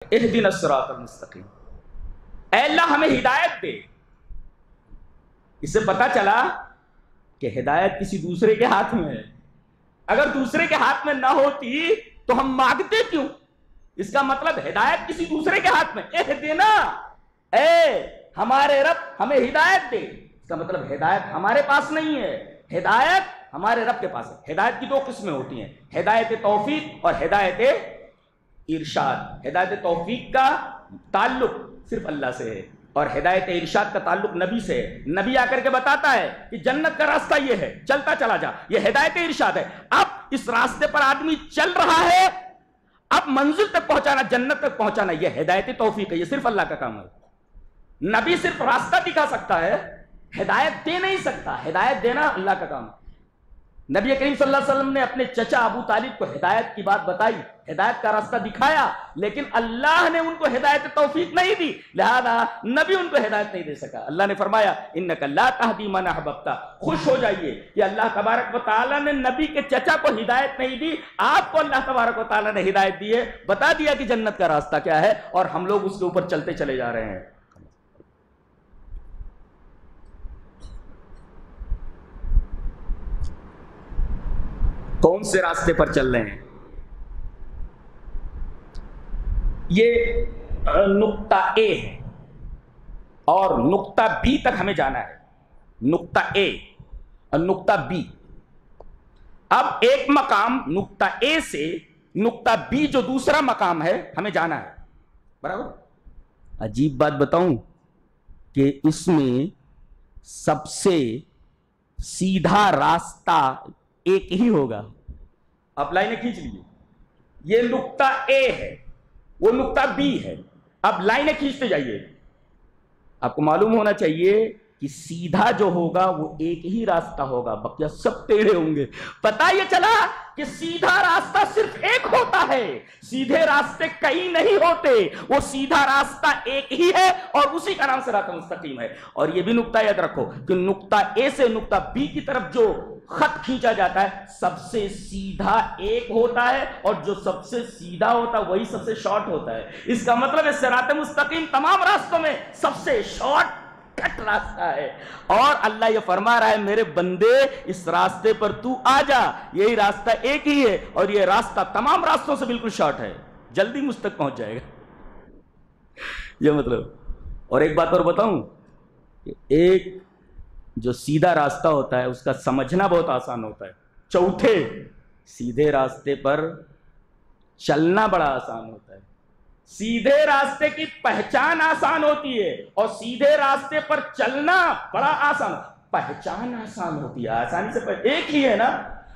اہدنا الصراط المستقیم، اے اللہ ہمیں ہدایت دے۔ اس سے پتہ چلا کہ ہدایت کسی دوسرے کے ہاتھ میں ہے۔ اگر دوسرے کے ہاتھ میں نہ ہوتی تو ہم مانگتے کیوں؟ اس کا مطلب ہدایت کسی دوسرے کے ہاتھ میں۔ اہدنا، اے ہمارے رب ہمیں ہدایت دے، اس کا مطلب ہدایت ہمارے پاس نہیں ہے، ہدایت ہمارے رب کے پاس ہے۔ ہدایت کی دو قسمیں ہوتی ہیں، ہدایت توفیق اور ہدایت ارشاد۔ ہدایت توفیق کا تعلق صرف اللہ سے ہے اور ہدایت ارشاد کا تعلق نبی سے ہے۔ نبی آ کر کے بتاتا ہے کہ جنت کا راستہ یہ ہے، چلتا چلا جا، یہ ہدایت ارشاد ہے۔ اب اس راستے پر آدمی چل رہا ہے، اب منزل تک پہنچانا، جنت تک پہنچانا، یہ ہدایت توفیق ہے، یہ صرف اللہ کا کام ہے۔ نبی صرف راستہ دکھا سکتا ہے، ہدایت دے نہیں سکتا، ہدایت دینا اللہ کا کام ہے۔ نبی کریم صلی اللہ علیہ وسلم نے اپنے چچا ابو طالب کو ہدایت کی بات بتائی، ہدایت کا راستہ دکھایا، لیکن اللہ نے ان کو ہدایت توفیق نہیں دی، لہذا نبی ان کو ہدایت نہیں دے سکا۔ اللہ نے فرمایا انک لا تہدی من احببت، خوش ہو جائیے کہ اللہ تبارک و تعالیٰ نے نبی کے چچا کو ہدایت نہیں دی، آپ کو اللہ تبارک و تعالیٰ نے ہدایت دی ہے، بتا دیا کہ جنت کا راستہ کیا ہے اور ہم لوگ اس کے اوپر چلتے چلے جا رہے ہیں۔ کون سے راستے پر چل رہے ہیں؟ یہ نقطہ اے ہے اور نقطہ بی تک ہمیں جانا ہے۔ نقطہ اے اور نقطہ بی۔ اب ایک مقام نقطہ اے سے نقطہ بی جو دوسرا مقام ہے ہمیں جانا ہے، برابر؟ عجیب بات بتاؤں کہ اس میں سب سے سیدھا راستہ ایک ہی ہوگا۔ اب لائنیں کھینچ لیجیے، یہ نقطہ اے ہے، وہ نقطہ بی ہے، اب لائنیں کھینچتے جائیے۔ آپ کو معلوم ہونا چاہیے کہ سیدھا جو ہوگا وہ ایک ہی راستہ ہوگا، بقیہ سب ٹیڑھے ہوں گے۔ پتہ یہ چلا کہ سیدھا راستہ صرف ایک ہوتا ہے، سیدھے راستے کئی نہیں ہوتے، وہ سیدھا راستہ ایک ہی ہے اور اسی کا نام صراط مستقیم ہے۔ اور یہ بھی نقطہ یاد رکھو کہ نقطہ اے سے نقطہ بی کی طرف جو خط کھینچا جاتا ہے سب سے سیدھا ایک ہوتا ہے، اور جو سب سے سیدھا ہوتا ہے وہی سب سے شارٹ ہوتا ہے۔ اس کا مطلب ہے صراط مستقیم تمام راستوں میں سب سے شارٹ کٹ راستہ ہے، اور اللہ یہ فرما رہا ہے میرے بندے اس راستے پر تو آ جا، یہی راستہ ایک ہی ہے اور یہ راستہ تمام راستوں سے بالکل شارٹ ہے، جلدی مجھ تک پہنچ جائے گا۔ یہ مطلب، اور ایک بات اور بتاؤں کہ ایک جو سیدھا راستہ ہوتا ہے اس کا سمجھنا بہت آسان ہوتا ہے، چوتھے سیدھے راستے پر چلنا بڑا آسان ہوتا ہے۔ سیدھے راستے کی پہچان آسان ہوتی ہے اور سیدھے راستے پر چلنا بڑا آسان، پہچان آسان ہوتی ہے، آسانی سے ایک ہی ہے نا۔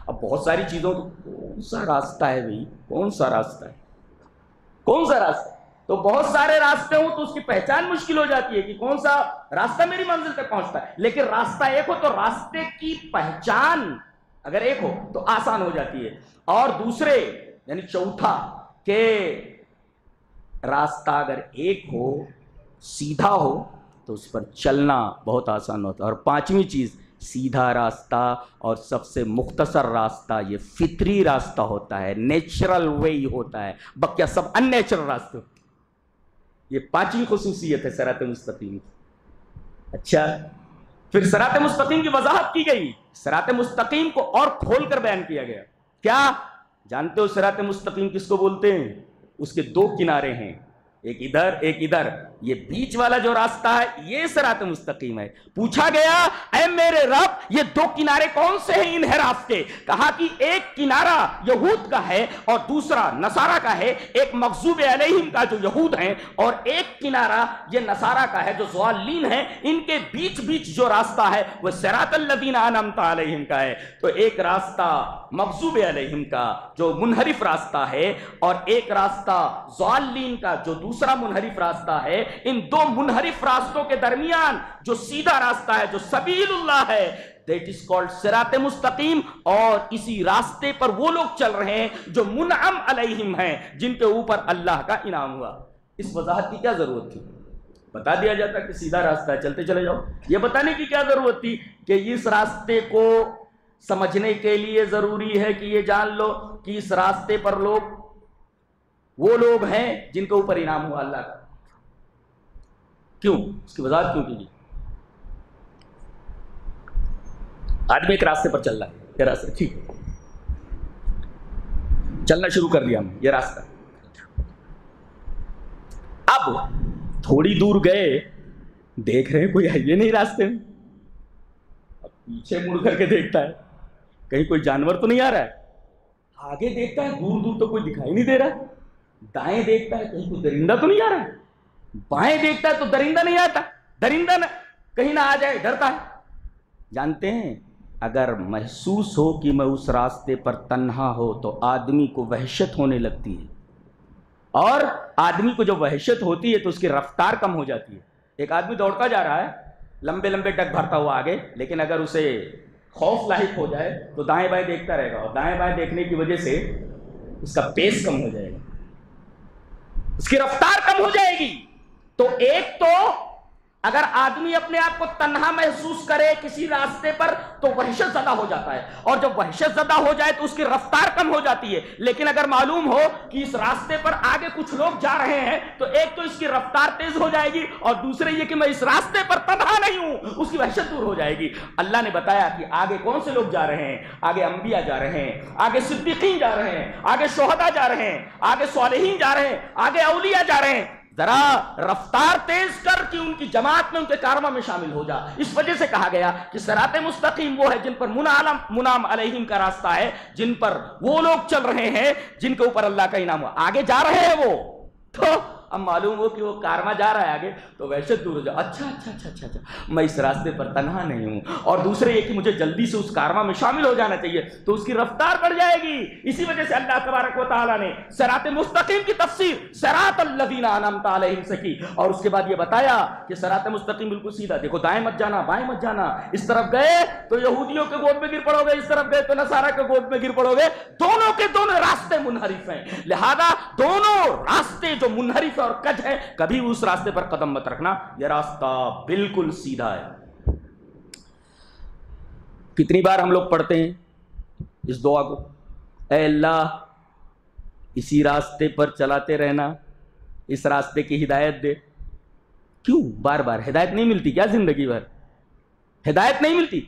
اب بہت ساری چیزوں تو کون سا راستہ ہے بھائی، کون سا راستہ ہے، کون سا راستہ، تو بہت سارے راستے ہوں تو اس کی پہچان مشکل ہو جاتی ہے کہ کون سا راستہ میری منزل تک پہنچتا ہے، لیکن راستہ ایک ہو تو راستے کی پہچان اگر ایک ہو تو آسان ہو جاتی ہے۔ اور دوسرے یعنی چوتھا کہ راستہ اگر ایک ہو، سیدھا ہو، تو اس پر چلنا بہت آسان ہوتا ہے۔ اور پانچویں چیز، سیدھا راستہ اور سب سے مختصر راستہ یہ فطری راستہ ہوتا ہے، نیچرل وے ہوتا ہے، بقیہ سب ان نیچرل راستے ہوتے ہیں۔ یہ پانچویں خصوصیت ہے صراط مستقیم کی۔ اچھا، پھر صراط مستقیم کی وضاحت کی گئی، صراط مستقیم کو اور کھول کر بیان کیا گیا۔ کیا جانتے ہو صراط مستقیم کس کو بولتے ہیں؟ اس کے دو کنارے ہیں، ایک ادھر ایک ادھر، یہ بیچ والا جو راستہ ہے یہ صراط مستقیم ہے۔ پوچھا گیا اے میرے رب یہ دو کنارے کون سے ہیں انحراف کے؟ کہا کہ ایک کنارہ یہود کا ہے اور دوسرا نصارہ کا ہے، ایک مغضوب علیہم کا جو یہود ہیں اور ایک کنارہ یہ نصارہ کا ہے جو ضالین ہیں، ان کے بیچ بیچ جو راستہ ہے وہ صراط الذین انعمت علیہم کا ہے۔ تو ایک راستہ مغضوب علیہم کا جو منحرف راستہ ہے اور ایک راستہ ضالین کا جو دوسرا منحرف راستہ ہے، ان دو منحرف راستوں کے درمیان جو سیدھا راستہ ہے جو سبیل اللہ ہے، that is called صراط مستقیم، اور اسی راستے پر وہ لوگ چل رہے ہیں جو منعم علیہم ہیں، جن کے اوپر اللہ کا انعام ہوا۔ اس وضاحت کی کیا ضرورت تھی؟ بتا دیا جاتا کہ سیدھا راستہ ہے، چلتے چلے جاؤ۔ یہ بتانے کی کیا ضرورت تھی کہ اس راستے کو سمجھنے کے لیے ضروری ہے کہ یہ جان لو کہ اس راستے پر لوگ وہ لوگ ہیں جن کے اوپر انعام ہوا اللہ کا. کیوں؟ اس کی وضاحت کیوں کی گئی؟ آدمی ایک راستے پر چل رہا ہے، یہ راستہ ٹھیک ہے، چلنا شروع کر دیا ہم، یہ راستہ. اب تھوڑی دور گئے، دیکھ رہے ہیں کوئی ہے یہ نہیں راستے میں. اب پیچھے مڑ کر کے دیکھتا ہے کہیں کوئی جانور تو نہیں آ رہا ہے. آگے دیکھتا ہے دور دور تو کوئی دکھائی نہیں دے رہا. دائیں دیکھتا ہے کہیں کوئی درندہ تو نہیں آ رہا ہے. بائیں دیکھتا ہے تو درندہ نہیں آتا. درندہ نہ کہیں نہ آ جائے، ڈرتا ہے. جانتے ہیں اگر محسوس ہو کہ میں اس راستے پر تنہا ہو تو آدمی کو وحشت ہونے لگتی ہے، اور آدمی کو جو وحشت ہوتی ہے تو اس کی رفتار کم ہو جاتی ہے. ایک آدمی دوڑتا جا رہا ہے لمبے لمبے ڈگ بھرتا ہوا آگے، لیکن اگر اسے خوف لاحق ہو جائے تو دائیں بائیں دیکھتا رہے گا، اور دائیں بائیں دیکھنے کی وجہ سے اس کا پیس کم ہو جائے گا، اس کی رفتار کم ہو جائے گی. تو ایک تو اگر آدمی اپنے آپ کو تنہا محسوس کرے کسی راستے پر تو وحشت زدہ ہو جاتا ہے، اور جب وحشت زدہ ہو جائے تو اس کی رفتار کم ہو جاتی ہے. لیکن اگر معلوم ہو کہ اس راستے پر آگے کچھ لوگ جا رہے ہیں تو ایک تو اس کی رفتار تیز ہو جائے گی، اور دوسرے یہ کہ میں اس راستے پر تنہا نہیں ہوں، اس کی وحشت دور ہو جائے گی. اللہ نے بتایا کہ آگے کون سے لوگ جا رہے ہیں. آگے انبیاء جا رہے ہیں، آگے صدیقین جا رہے ہیں، آگے شہداء جا رہے ہیں، آگے صالحین جا رہے ہیں، آگے اولیاء جا رہے ہیں. ذرا رفتار تیز کر کہ ان کی جماعت میں ان کے کارواں میں شامل ہو جا. اس وجہ سے کہا گیا کہ صراط مستقیم وہ ہے جن پر منعم علیہم کا راستہ ہے، جن پر وہ لوگ چل رہے ہیں جن کے اوپر اللہ کا انعام ہوا. آگے جا رہے ہیں وہ، تو اب معلوم ہو کہ وہ کارواں جا رہا ہے آگے تو وحشت دور ہو جائے. اچھا اچھا اچھا اچھا اچھا میں اس راستے پر تنہا نہیں ہوں. اور دوسرے یہ کہ مجھے جلدی سے اس کارواں میں شامل ہو جانا چاہیے، تو اس کی رفتار بڑھ جائے گی. اسی وجہ سے اللہ تبارک و تعالیٰ نے صراط مستقیم کی تفسیر صراط الذین انعمت علیہم سے کی، اور اس کے بعد یہ بتایا کہ صراط مستقیم بالکل سیدھا. دیکھو دائیں مت جانا، بائیں مت جانا. اس طرف گئے تو یہودیوں کے گود میں گر پڑو گے، اس طرف گئے تو نصارہ کے گود میں گر پڑو گے. دونوں کے دونوں راستے منحرف ہیں، لہذا دونوں راستے جو منحرف اور کج ہے کبھی اس راستے پر قدم مت رکھنا. یہ راستہ بالکل سیدھا ہے. کتنی بار ہم لوگ پڑھتے ہیں اس دعا کو، اے اللہ اسی راستے پر چلاتے رہنا، اس راستے کی ہدایت دے. کیوں بار بار ہدایت نہیں ملتی کیا؟ زندگی بھر ہدایت نہیں ملتی؟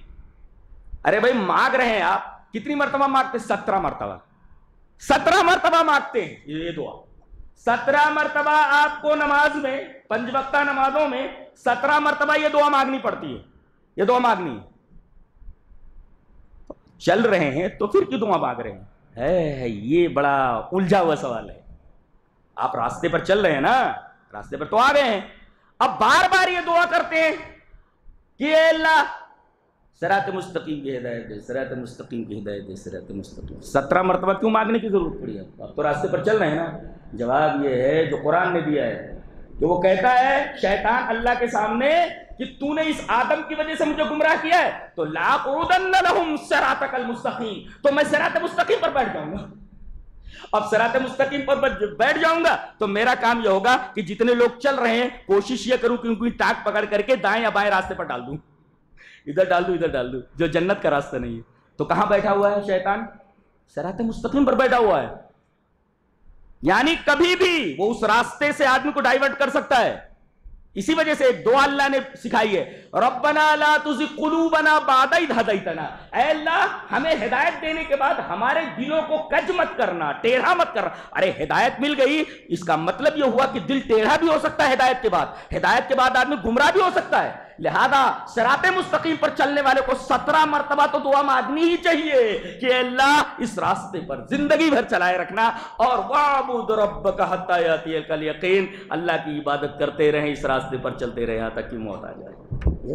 ارے بھائی مانگ رہے ہیں آپ، کتنی مرتبہ مانگتے؟ 17 مرتبہ. 17 مرتبہ مانگتے ہیں یہ دعا. 17 مرتبہ آپ کو نماز میں، 5 وقتہ نمازوں میں 17 مرتبہ یہ دعا مانگنی پڑتی ہے. یہ دعا مانگنی ہے. چل رہے ہیں تو پھر کیوں دعا مانگ رہے ہیں؟ یہ بڑا الجھا ہوا سوال ہے. آپ راستے پر چل رہے ہیں نا، راستے پر تو آ گئے ہیں، اب بار بار یہ دعا کرتے ہیں کہ اے اللہ صراط مستقیم کی ہدایت دے، صراط مستقیم کی ہدایت دے، صراط مستقیم. 17 مرتبہ کیوں مانگنے کی ضرورت پڑی ہے؟ آپ تو راستے پر چل رہے ہیں نا. جواب یہ ہے جو قرآن نے دیا ہے، کہ وہ کہتا ہے شیطان اللہ کے سامنے کہ تو نے اس آدم کی وجہ سے مجھے گمراہ کیا ہے تو لاقعدن لہم صراطک المستقیم، تو میں صراط مستقیم پر بیٹھ جاؤں گا. اب صراط مستقیم پر بیٹھ جاؤں گا تو میرا کام یہ ہوگا کہ جتنے لوگ چل رہے ہیں کوشش یہ کروں کہ ان کی ٹاک پکڑ کر کے دائیں یا بائیں راستے پر ڈال دوں، ادھر ڈال دوں ادھر ڈال دوں، جو جنت کا راستہ نہیں ہے. تو کہاں بیٹھا ہوا ہے شیطان؟ صراط مستقیم پر بیٹھا ہوا ہے. یعنی کبھی بھی وہ اس راستے سے آدمی کو ڈائیورٹ کر سکتا ہے. اسی وجہ سے ایک دعا اللہ نے سکھائی ہے، ربنا لا تزغ قلوبنا بعد اذ ہدیتنا. اے اللہ ہمیں ہدایت دینے کے بعد ہمارے دلوں کو کج مت کرنا، ٹیڑھا مت کرنا. ارے ہدایت مل گئی، اس کا مطلب یہ ہوا کہ دل ٹیڑھا بھی ہو سکتا ہے ہدایت کے بعد، ہدایت کے بعد آدمی گمراہ بھی ہو سکتا ہے. لہذا صراط مستقیم پر چلنے والے کو 17 مرتبہ تو دعا مانگنی ہی چاہیے کہ اللہ اس راستے پر زندگی بھر چلائے رکھنا. اور وَاعْبُدْ رَبَّكَ حَتَّىٰ يَأْتِيَكَ الْيَقِينُ، اللہ کی عبادت کرتے رہیں، اس راستے پر چلتے رہیں یہاں تک کہ موت آ جائے.